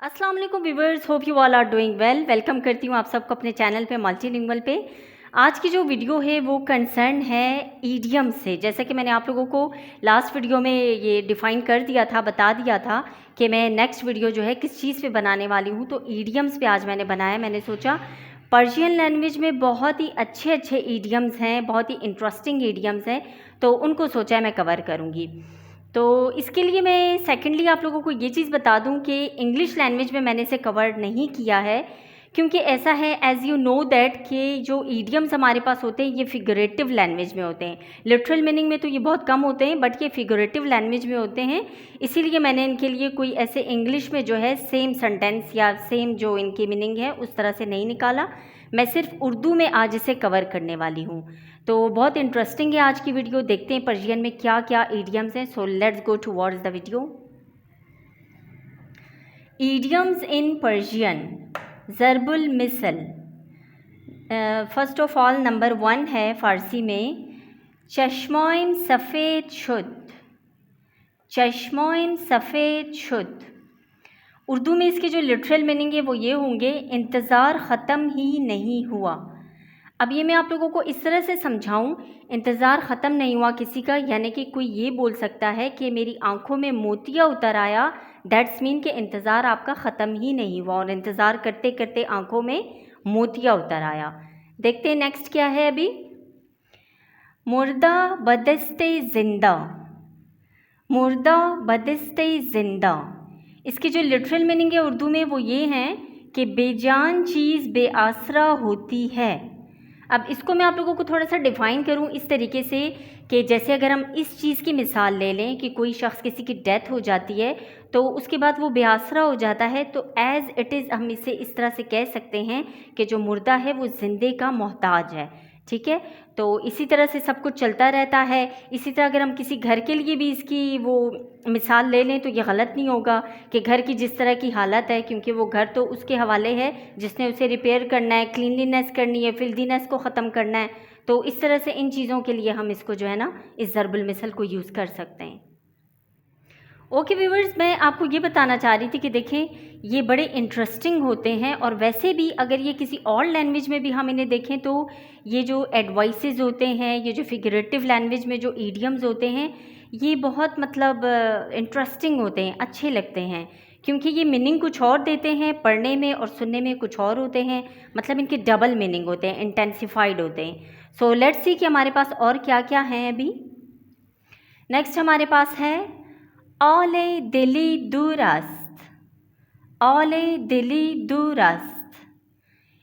अस्सलाम वालेकुम viewers, hope you all are doing well. Welcome करती हूँ आप सबको अपने चैनल पे मल्टीलिंगुअल पे। आज की जो वीडियो है वो कंसर्न है ईडियम से। जैसा कि मैंने आप लोगों को लास्ट वीडियो में ये डिफ़ाइन कर दिया था, बता दिया था कि मैं नेक्स्ट वीडियो जो है किस चीज़ पे बनाने वाली हूँ, तो ईडियम्स पे आज मैंने बनाया। मैंने सोचा पर्शियन लैंग्वेज में बहुत ही अच्छे अच्छे ईडियम्स हैं, बहुत ही इंटरेस्टिंग ईडियम्स हैं, तो उनको सोचा है मैं कवर करूँगी। तो इसके लिए मैं सेकेंडली आप लोगों को ये चीज़ बता दूं कि इंग्लिश लैंग्वेज में मैंने इसे कवर नहीं किया है, क्योंकि ऐसा है एज़ यू नो दैट कि जो ईडियम्स हमारे पास होते हैं ये फिगरेटिव लैंग्वेज में होते हैं। लिटरल मीनिंग में तो ये बहुत कम होते हैं, बट ये फिगरेटिव लैंग्वेज में होते हैं। इसीलिए मैंने इनके लिए कोई ऐसे इंग्लिश में जो है सेम सेंटेंस या सेम जो इनकी मीनिंग है उस तरह से नहीं निकाला। मैं सिर्फ उर्दू में आज इसे कवर करने वाली हूँ। तो बहुत इंटरेस्टिंग है आज की वीडियो। देखते हैं पर्शियन में क्या क्या ईडियम्स हैं। So let's go towards the video. Idioms in Persian, ज़रबुल मिसल। फर्स्ट ऑफ ऑल नंबर 1 है फ़ारसी में चश्मोइन सफ़ेद शुद। चश्मोइन सफ़ेद शुद। उर्दू में इसके जो लिटरल मीनिंग है वो ये होंगे, इंतज़ार ख़त्म ही नहीं हुआ। अब ये मैं आप लोगों को इस तरह से समझाऊं, इंतज़ार ख़त्म नहीं हुआ किसी का, यानी कि कोई ये बोल सकता है कि मेरी आंखों में मोतिया उतर आया, दैट्स मीन कि इंतज़ार आपका ख़त्म ही नहीं हुआ और इंतज़ार करते करते आंखों में मोतिया उतर आया। देखते हैं नेक्स्ट क्या है। अभी मुर्दा बदस्ते ज़िंदा। मुर्दा बदस्ते ज़िंदा, इसकी जो लिटरल मीनिंग है उर्दू में वो ये है कि बेजान चीज़ बेआसरा होती है। अब इसको मैं आप लोगों को थोड़ा सा डिफ़ाइन करूं इस तरीके से कि जैसे अगर हम इस चीज़ की मिसाल ले लें कि कोई शख्स, किसी की डेथ हो जाती है तो उसके बाद वो बेआसरा हो जाता है, तो एज़ इट इज़ हम इसे इस तरह से कह सकते हैं कि जो मुर्दा है वो ज़िंदे का मोहताज है। ठीक है, तो इसी तरह से सब कुछ चलता रहता है। इसी तरह अगर हम किसी घर के लिए भी इसकी वो मिसाल ले लें तो ये गलत नहीं होगा कि घर की जिस तरह की हालत है, क्योंकि वो घर तो उसके हवाले है जिसने उसे रिपेयर करना है, क्लीनलीनेस करनी है, फिल्दीनेस को ख़त्म करना है। तो इस तरह से इन चीज़ों के लिए हम इसको जो है ना, इस ज़रबुल मिसल को यूज़ कर सकते हैं। ओके व्यूवर्स, मैं आपको ये बताना चाह रही थी कि देखें ये बड़े इंटरेस्टिंग होते हैं, और वैसे भी अगर ये किसी और लैंग्वेज में भी हम इन्हें देखें तो ये जो एडवाइसेस होते हैं, ये जो फिगरेटिव लैंग्वेज में जो ईडियम्स होते हैं, ये बहुत मतलब इंटरेस्टिंग होते हैं, अच्छे लगते हैं, क्योंकि ये मीनिंग कुछ और देते हैं, पढ़ने में और सुनने में कुछ और होते हैं। मतलब इनके डबल मीनिंग होते हैं, इंटेंसिफाइड होते हैं। सो लेट्स सी कि हमारे पास और क्या क्या हैं। अभी नेक्स्ट हमारे पास है औले दिली दूरस्त। औले दिली दूरस्त,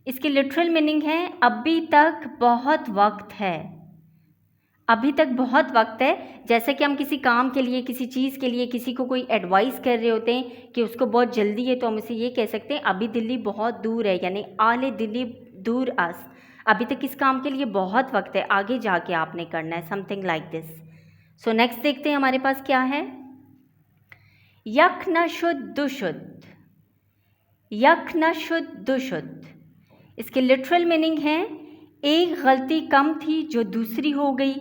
इसकी लिटरल मीनिंग है अभी तक बहुत वक्त है। अभी तक बहुत वक्त है, जैसे कि हम किसी काम के लिए, किसी चीज़ के लिए किसी को कोई एडवाइस कर रहे होते हैं कि उसको बहुत जल्दी है, तो हम उसे ये कह सकते हैं अभी दिल्ली बहुत दूर है, यानी आले दिल्ली दूर अस। अभी तक इस काम के लिए बहुत वक्त है, आगे जाके आपने करना है, something like this. So next देखते हैं हमारे पास क्या है। यक न शुद्ध दुशुद्ध। यक न शुद्ध दुशुद्ध, इसके लिटरल मीनिंग है एक गलती कम थी जो दूसरी हो गई।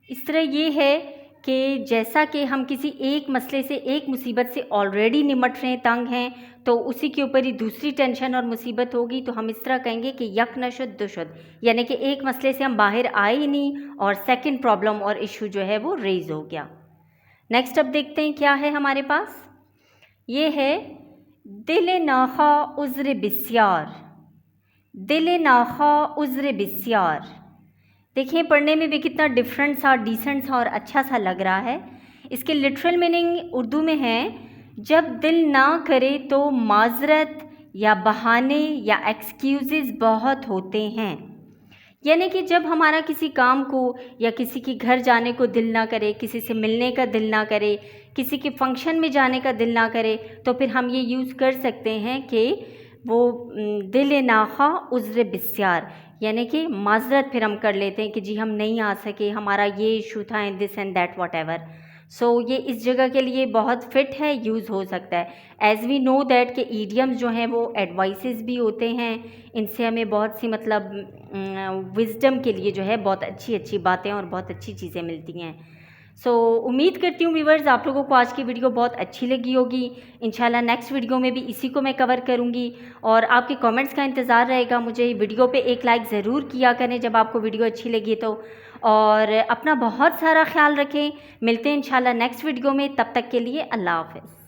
इस तरह ये है कि जैसा कि हम किसी एक मसले से, एक मुसीबत से ऑलरेडी निमट रहे हैं, तंग हैं, तो उसी के ऊपर ही दूसरी टेंशन और मुसीबत होगी, तो हम इस तरह कहेंगे कि यक न शुद्ध दुशुद्ध, यानी कि एक मसले से हम बाहर आए ही नहीं और सेकंड प्रॉब्लम और इशू जो है वो रेज हो गया। नेक्स्ट अब देखते हैं क्या है हमारे पास। ये है दिल नाखा उज़्र बिस्यार। दिल नाखा उज़्र बिस्यार, देखिए पढ़ने में भी कितना डिफरेंट सा, डिसेंट सा और अच्छा सा लग रहा है। इसके लिटरल मीनिंग उर्दू में है जब दिल ना करे तो माजरत या बहाने या एक्सक्यूज़ेस बहुत होते हैं। यानी कि जब हमारा किसी काम को या किसी के घर जाने को दिल ना करे, किसी से मिलने का दिल ना करे, किसी के फंक्शन में जाने का दिल ना करे, तो फिर हम ये यूज़ कर सकते हैं कि वो दिल नाखा उज़्र बिस्यार, यानी कि माजरत फिर हम कर लेते हैं कि जी हम नहीं आ सके, हमारा ये इशू था and this and that whatever. So ये इस जगह के लिए बहुत फिट है, यूज़ हो सकता है। एज़ वी नो दैट के ईडियम्स जो हैं वो एडवाइसेस भी होते हैं, इनसे हमें बहुत सी मतलब विज़डम के लिए जो है बहुत अच्छी अच्छी बातें और बहुत अच्छी चीज़ें मिलती हैं। सो उम्मीद करती हूँ व्यूवर्स आप लोगों को आज की वीडियो बहुत अच्छी लगी होगी। इंशाल्लाह नेक्स्ट वीडियो में भी इसी को मैं कवर करूँगी और आपके कमेंट्स का इंतज़ार रहेगा। मुझे वीडियो पे एक लाइक ज़रूर किया करें जब आपको वीडियो अच्छी लगी तो, और अपना बहुत सारा ख्याल रखें। मिलते हैं इंशाल्लाह नेक्स्ट वीडियो में, तब तक के लिए अल्लाह हाफ़िज़।